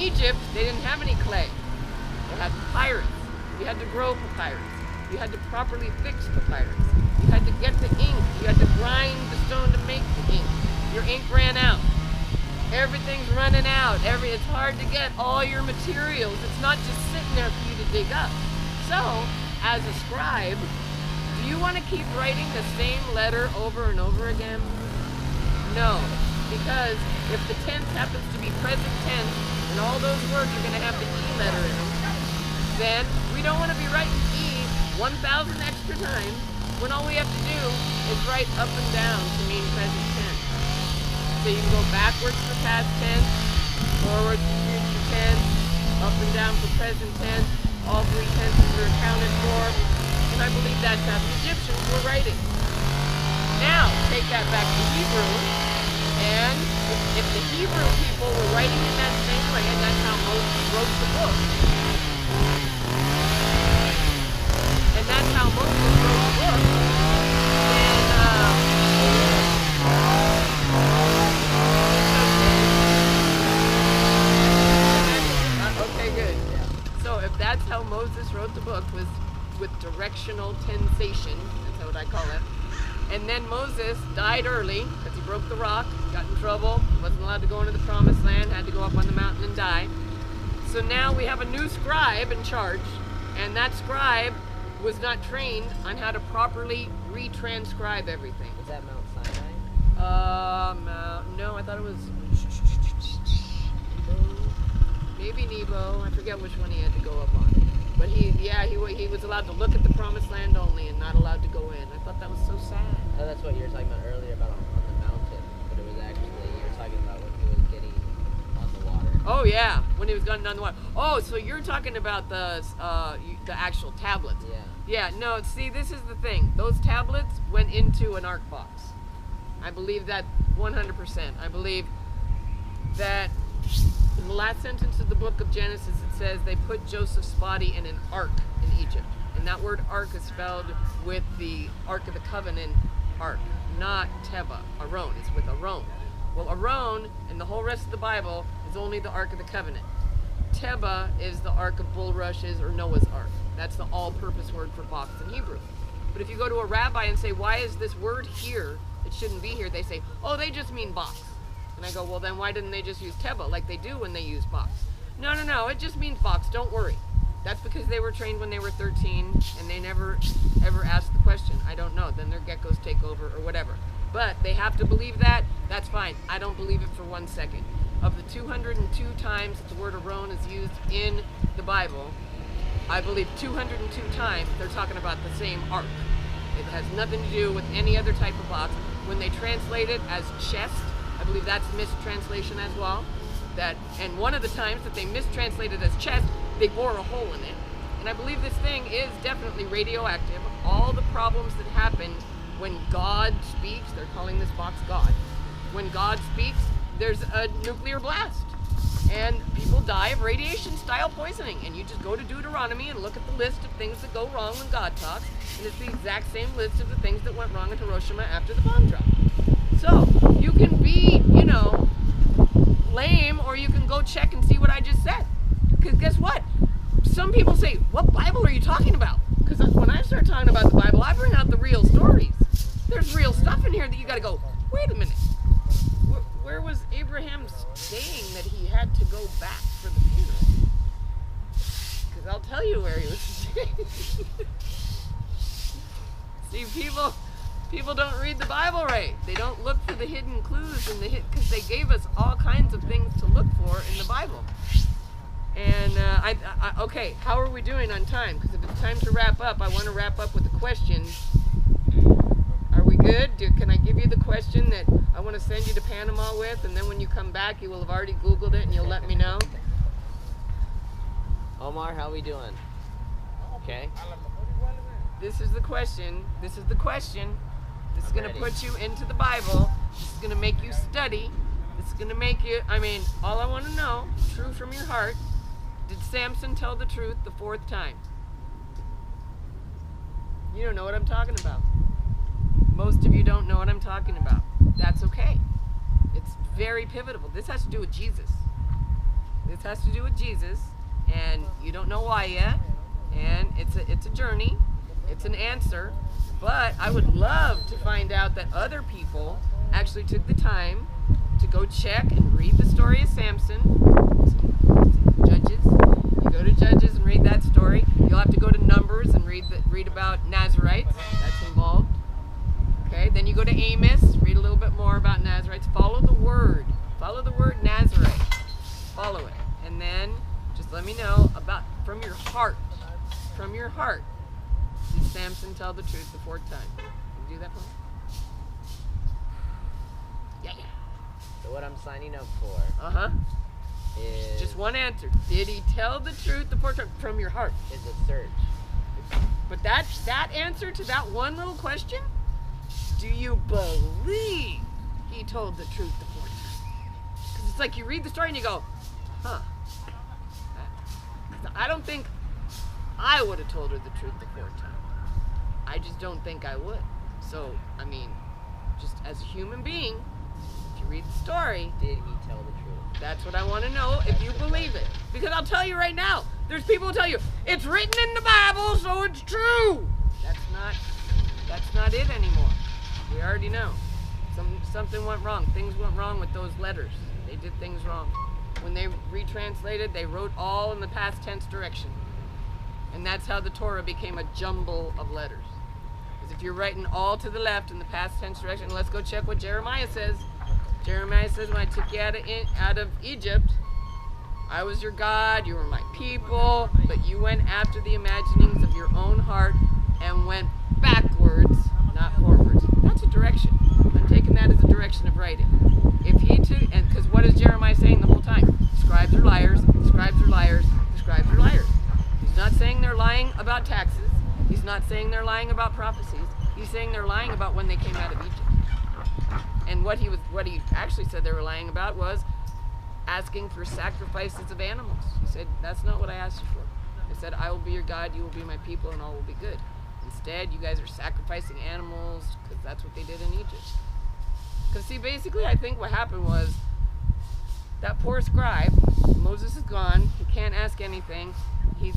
Egypt, they didn't have any clay. They had papyrus. You had to grow papyrus. You had to properly fix papyrus. You had to get the ink. You had to grind the stone to make the ink. Your ink ran out. Everything's running out. It's hard to get all your materials. It's not just sitting there for you to dig up. So, as a scribe, do you want to keep writing the same letter over and over again? No, because if the tense happens to be present tense, and all those words are going to have the E letter in them, then we don't want to be writing E 1,000 extra times when all we have to do is write up and down to mean present tense. So you can go backwards for past tense, forwards for future tense, up and down for present tense. All three tenses are accounted for, and I believe that's how the Egyptians were writing. Now, take that back to Hebrew, and if the Hebrew people were writing in that same way, and that's how Moses wrote the book, and that's how Moses wrote the book, then, okay, good. So if that's how Moses wrote the book, was with directional tensation, that's what I call it, and then Moses died early because he broke the rock, got in trouble, wasn't allowed to go into the promised land, had to go up on the mountain and die. So now we have a new scribe in charge, and that scribe was not trained on how to properly retranscribe everything. Is that Mount Sinai? No, I thought it was maybe Nebo. I forget which one he had to go up on. But he was allowed to look at the promised land only and not allowed to go in. I thought that was so sad. Oh, that's what you were talking about earlier about on the mountain, but it was actually, you were talking about when he was getting on the water. Oh yeah, when he was going on the water. Oh, so you're talking about the actual tablets. Yeah. Yeah, no, see, this is the thing. Those tablets went into an ark box. I believe that 100%. I believe that in the last sentence of the book of Genesis, it says they put Joseph's body in an ark in Egypt. And that word ark is spelled with the Ark of the Covenant ark, not Teba, Aaron. It's with Aaron. Well, Aaron and the whole rest of the Bible is only the Ark of the Covenant. Teba is the Ark of Bulrushes or Noah's Ark. That's the all-purpose word for box in Hebrew. But if you go to a rabbi and say, why is this word here? It shouldn't be here. They say, oh, they just mean box. And I go, well, then why didn't they just use Teba like they do when they use box? No, it just means box. Don't worry. That's because they were trained when they were 13 and they never ever asked the question. I don't know. Then their geckos take over or whatever. But they have to believe that. That's fine. I don't believe it for 1 second. Of the 202 times that the word Aaron is used in the Bible, I believe 202 times they're talking about the same ark. It has nothing to do with any other type of box. When they translate it as chest, I believe that's mistranslation as well. And one of the times that they mistranslated as chest, they bore a hole in it. And I believe this thing is definitely radioactive. All the problems that happen when God speaks, they're calling this box God. When God speaks, there's a nuclear blast. And people die of radiation-style poisoning. And you just go to Deuteronomy and look at the list of things that go wrong when God talks. And it's the exact same list of the things that went wrong in Hiroshima after the bomb drop. So, you can be, lame, or you can go check and see what I just said. Because guess what? Some people say, what Bible are you talking about? Because when I start talking about the Bible, I bring out the real stories. There's real stuff in here that you got to go, wait a minute. Where was Abraham saying that he had to go back for the funeral? Because I'll tell you where he was saying. See, people don't read the Bible right. They don't look for the hidden clues in because they gave us all kinds of things to look for in the Bible. And okay, how are we doing on time? Because if it's time to wrap up, I want to wrap up with a question. Are we good? Can I give you the question that I want to send you to Panama with, and then when you come back, you will have already Googled it and you'll let me know? Omar, how we doing? Okay. This is the question. This is the question. This is going to put you into the Bible. This is going to make you study. This is going to make you, all I want to know, true from your heart, did Samson tell the truth the 4th time? You don't know what I'm talking about. Most of you don't know what I'm talking about. That's okay. It's very pivotal. This has to do with Jesus. This has to do with Jesus, and you don't know why yet. And it's a journey. It's an answer. But I would love to find out that other people actually took the time to go check and read the story of Samson. Judges. You go to Judges and read that story. You'll have to go to Numbers and read about Nazarites. That's involved. Okay, then you go to Amos, read a little bit more about Nazarites. Follow the word. Follow the word Nazarite. Follow it. And then just let me know about, from your heart. From your heart, did Samson tell the truth the fourth time? Can you do that for me? Yeah. So what I'm signing up for is just one answer. Did he tell the truth the fourth time from your heart? Is a search. But that answer to that one little question, do you believe he told the truth the fourth time? Because it's like you read the story and you go, huh. I don't think I would have told her the truth the fourth time. I just don't think I would. So, I mean, just as a human being, if you read the story, did he tell the truth? That's what I want to know, if you believe it. Because I'll tell you right now, there's people who tell you, it's written in the Bible, so it's true. That's not it anymore. We already know. Something went wrong. Things went wrong with those letters. They did things wrong. When they retranslated, they wrote all in the past tense direction. And that's how the Torah became a jumble of letters. Because if you're writing all to the left in the past tense direction, let's go check what Jeremiah says. Jeremiah says, when I took you out of Egypt, I was your God, you were my people, but you went after the imaginings of your own heart and went backwards, not forwards. That's a direction. I'm taking that as a direction of writing. If he took, and because what is Jeremiah saying the whole time? Scribes are liars, scribes are liars, scribes are liars. He's not saying they're lying about taxes. He's not saying they're lying about prophecies. He's saying they're lying about when they came out of Egypt. And what he actually said they were lying about was asking for sacrifices of animals. He said, that's not what I asked you for. He said, I will be your God, you will be my people, and all will be good. Instead, you guys are sacrificing animals, because that's what they did in Egypt. Because see, basically, I think what happened was that poor scribe, Moses is gone, he can't ask anything, he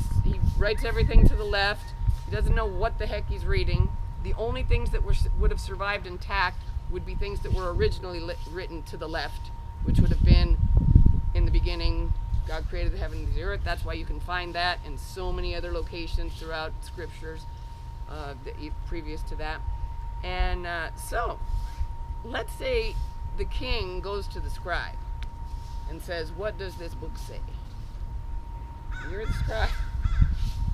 writes everything to the left, he doesn't know what the heck he's reading. The only things that would have survived intact would be things that were originally written to the left, which would have been, in the beginning, God created the heaven and the earth. That's why you can find that in so many other locations throughout scriptures previous to that. And so, let's say the king goes to the scribe and says, what does this book say? And you're the scribe,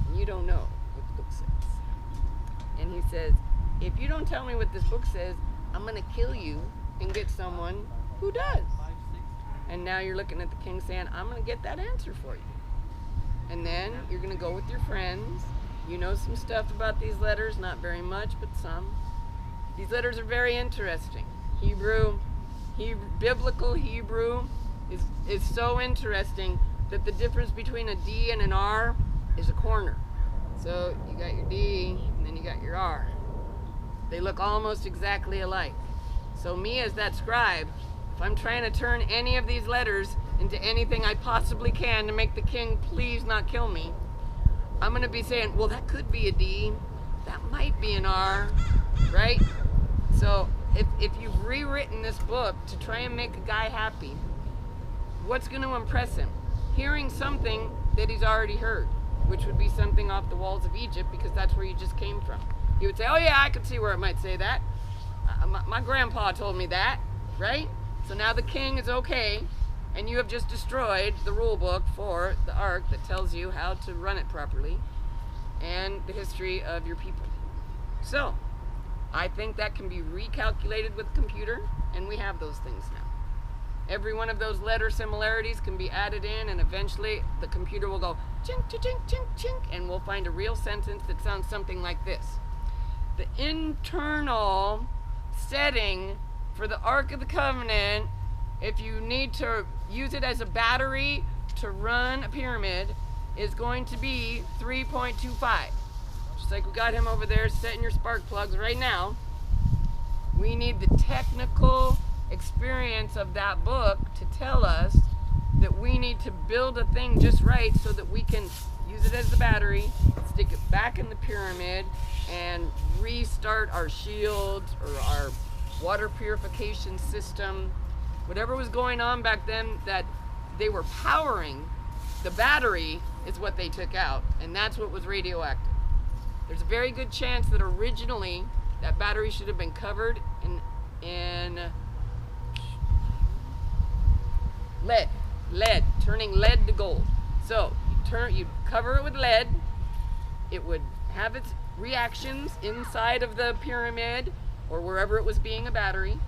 and you don't know what the book says. And he says, if you don't tell me what this book says, I'm going to kill you and get someone who does. And now you're looking at the king saying, I'm going to get that answer for you. And then you're going to go with your friends. You know some stuff about these letters, not very much, but some. These letters are very interesting. Biblical Hebrew is so interesting that the difference between a D and an R is a corner. So you got your D, and then you got your R. They look almost exactly alike. So me as that scribe, if I'm trying to turn any of these letters into anything I possibly can to make the king please not kill me, I'm going to be saying, well, that could be a D, that might be an R, right? So if you've rewritten this book to try and make a guy happy, what's going to impress him? Hearing something that he's already heard, which would be something off the walls of Egypt, because that's where you just came from. He would say, oh yeah, I could see where it might say that. My grandpa told me that, right? So now the king is okay, and you have just destroyed the rule book for the ark that tells you how to run it properly and the history of your people. So, I think that can be recalculated with a computer, and we have those things now. Every one of those letter similarities can be added in, and eventually the computer will go chink, chink, chink, chink, and we'll find a real sentence that sounds something like this. The internal setting for the Ark of the Covenant, if you need to use it as a battery to run a pyramid, is going to be 3.25. Just like we got him over there setting your spark plugs right now. We need the technical experience of that book to tell us that we need to build a thing just right so that we can use it as the battery, stick it back in the pyramid, and restart our shields or our water purification system. Whatever was going on back then that they were powering, the battery is what they took out, and that's what was radioactive. There's a very good chance that originally that battery should have been covered in lead, turning lead to gold. So you cover it with lead, it would have its reactions inside of the pyramid or wherever it was being a battery.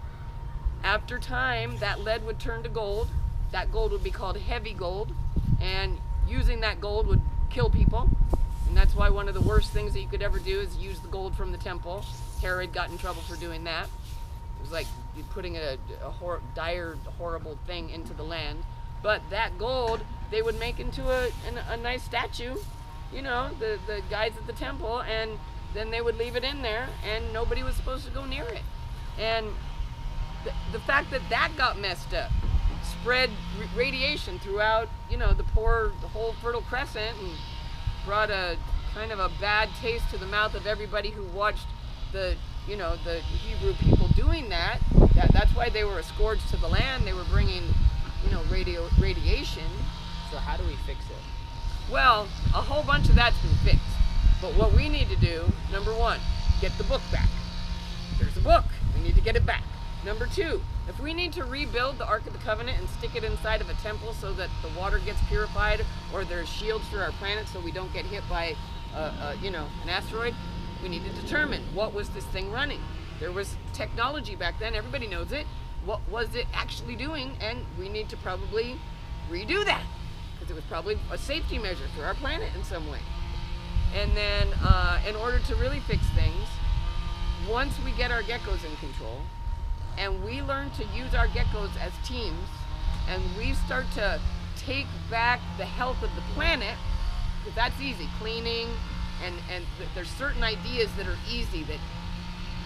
After time, that lead would turn to gold. That gold would be called heavy gold, and using that gold would kill people. And that's why one of the worst things that you could ever do is use the gold from the temple. Herod got in trouble for doing that. It was like you putting a dire, horrible thing into the land. But that gold, they would make into a nice statue, you know, the guys at the temple, and then they would leave it in there, and nobody was supposed to go near it. And the fact that that got messed up spread radiation throughout, you know, the whole Fertile Crescent, and brought a kind of a bad taste to the mouth of everybody who watched the Hebrew people doing that. That's why they were a scourge to the land. They were bringing, you know, radiation. So how do we fix it? Well, a whole bunch of that's been fixed. But what we need to do, number one, get the book back. There's a book. We need to get it back. Number two, if we need to rebuild the Ark of the Covenant and stick it inside of a temple so that the water gets purified, or there's shields for our planet so we don't get hit by, an asteroid, we need to determine what was this thing running. There was technology back then. Everybody knows it. What was it actually doing? And we need to probably redo that because it was probably a safety measure for our planet in some way. And then, in order to really fix things, once we get our geckos in control, and we learn to use our geckos as teams, and we start to take back the health of the planet, because that's easy, cleaning, and there's certain ideas that are easy, that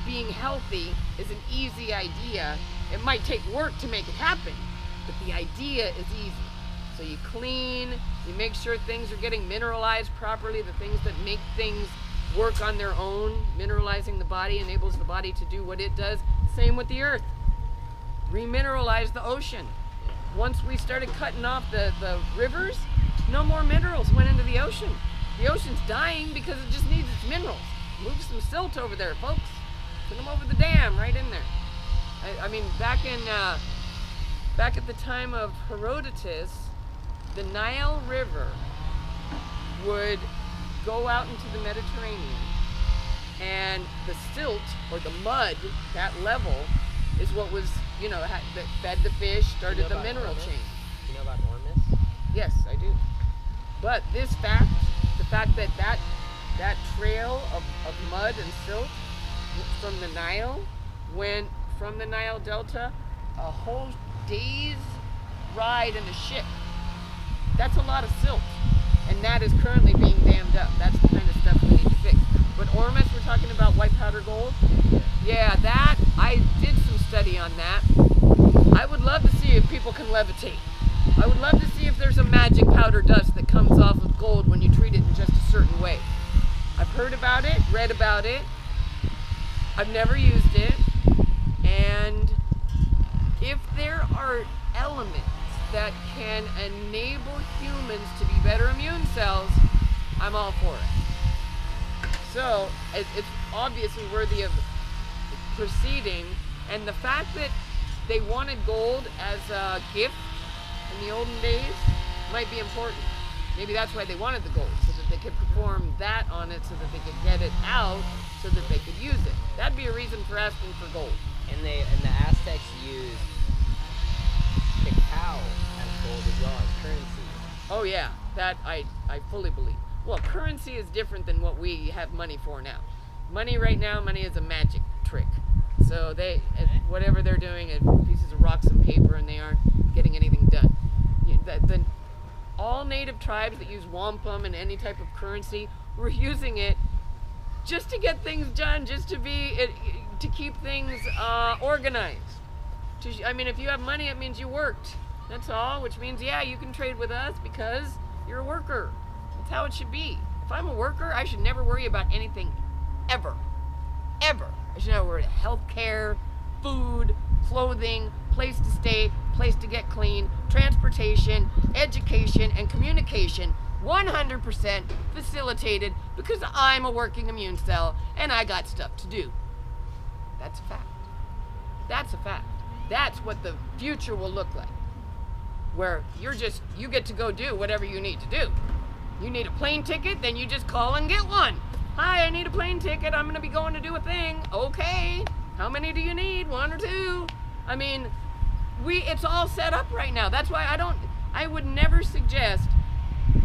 being healthy is an easy idea. It might take work to make it happen, but the idea is easy. So you clean, you make sure things are getting mineralized properly, the things that make things work on their own. Mineralizing the body enables the body to do what it does. Same with the earth. Remineralize the ocean. Once we started cutting off the rivers, no more minerals went into the ocean. The ocean's dying because it just needs its minerals. Move some silt over there, folks. Put them over the dam, right in there. I mean, back at the time of Herodotus, the Nile River would go out into the Mediterranean, and the silt, or the mud, that level, is what was, that fed the fish, started the mineral chain. You know about Ormus? Yes, I do. But the fact that trail of mud and silt from the Nile went from the Nile Delta a whole day's ride in a ship. That's a lot of silt, and that is currently being dammed up. That's the kind of stuff we need to fix. But Ormus, we're talking about white powder gold. Yeah, that, I did some study on that. I would love to see if people can levitate. I would love to see if there's a magic powder dust that comes off of gold when you treat it in just a certain way. I've heard about it, read about it. I've never used it. And if there are elements that can enable humans to be better immune cells, I'm all for it. So it's obviously worthy of proceeding, and the fact that they wanted gold as a gift in the olden days might be important. Maybe that's why they wanted the gold, so that they could perform that on it, so that they could get it out, so that they could use it. That'd be a reason for asking for gold. And the Aztecs used cacao as gold as well as currency. Oh yeah, that I fully believe. Well, currency is different than what we have money for now. Money right now, money is a magic trick. So whatever they're doing, pieces of rocks and paper, and they aren't getting anything done. All native tribes that use wampum and any type of currency were using it just to get things done, just to keep things organized. If you have money, it means you worked. That's all, which means, yeah, you can trade with us because you're a worker. That's how it should be. If I'm a worker, I should never worry about anything ever. Ever. I should never worry about health care, food, clothing, place to stay, place to get clean, transportation, education, and communication 100% facilitated because I'm a working immune cell and I got stuff to do. That's a fact. That's a fact. That's what the future will look like. Where you get to go do whatever you need to do. You need a plane ticket, then you just call and get one. Hi, I need a plane ticket. I'm going to be going to do a thing. Okay. How many do you need? 1 or 2? I mean, it's all set up right now. That's why I would never suggest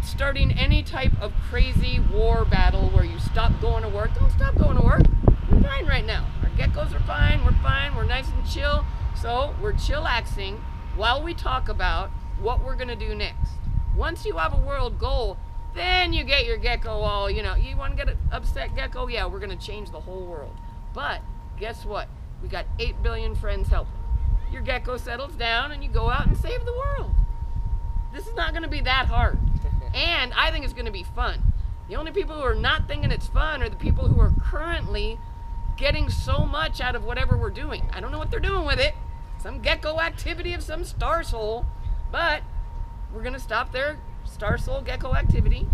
starting any type of crazy war battle where you stop going to work. Don't stop going to work. We're fine right now. Our geckos are fine. We're fine. We're nice and chill. So we're chillaxing while we talk about what we're going to do next. Once you have a world goal, then you get your gecko all, you want to get an upset gecko? Yeah, we're going to change the whole world. But guess what? We got 8 billion friends helping. Your gecko settles down and you go out and save the world. This is not going to be that hard. And I think it's going to be fun. The only people who are not thinking it's fun are the people who are currently getting so much out of whatever we're doing. I don't know what they're doing with it. Some gecko activity of some star soul. But we're going to stop their star soul gecko activity.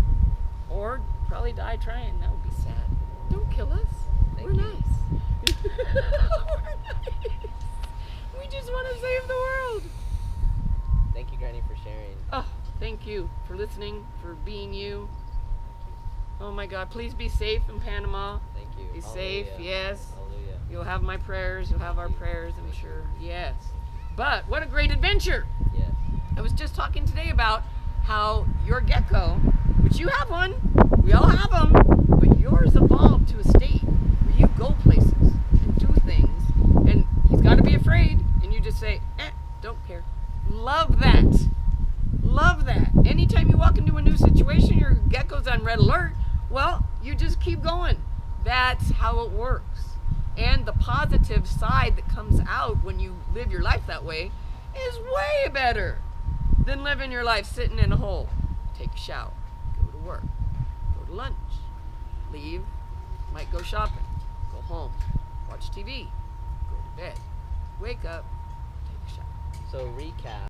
Or probably die trying. That would be sad. Don't kill us. We're nice. We're nice. We just want to save the world. Thank you, Granny, for sharing. Oh, thank you for listening, for being you. Oh my God, please be safe in Panama. Thank you. Be Hallelujah. safe, yes. Hallelujah. You'll have my prayers, you'll have our prayers, I'm sure. Yes. But what a great adventure. Yes. I was just talking today about how your gecko, which you have one, we all have them, but yours evolved to a state where you go places and do things, and he's got to be afraid, and you just say, don't care. Love that. Love that. Anytime you walk into a new situation, your gecko's on red alert, well, you just keep going. That's how it works. And the positive side that comes out when you live your life that way is way better than living your life sitting in a hole. Take a shower, go to work, go to lunch, leave, might go shopping, go home, watch TV, go to bed, wake up, take a shower. So recap.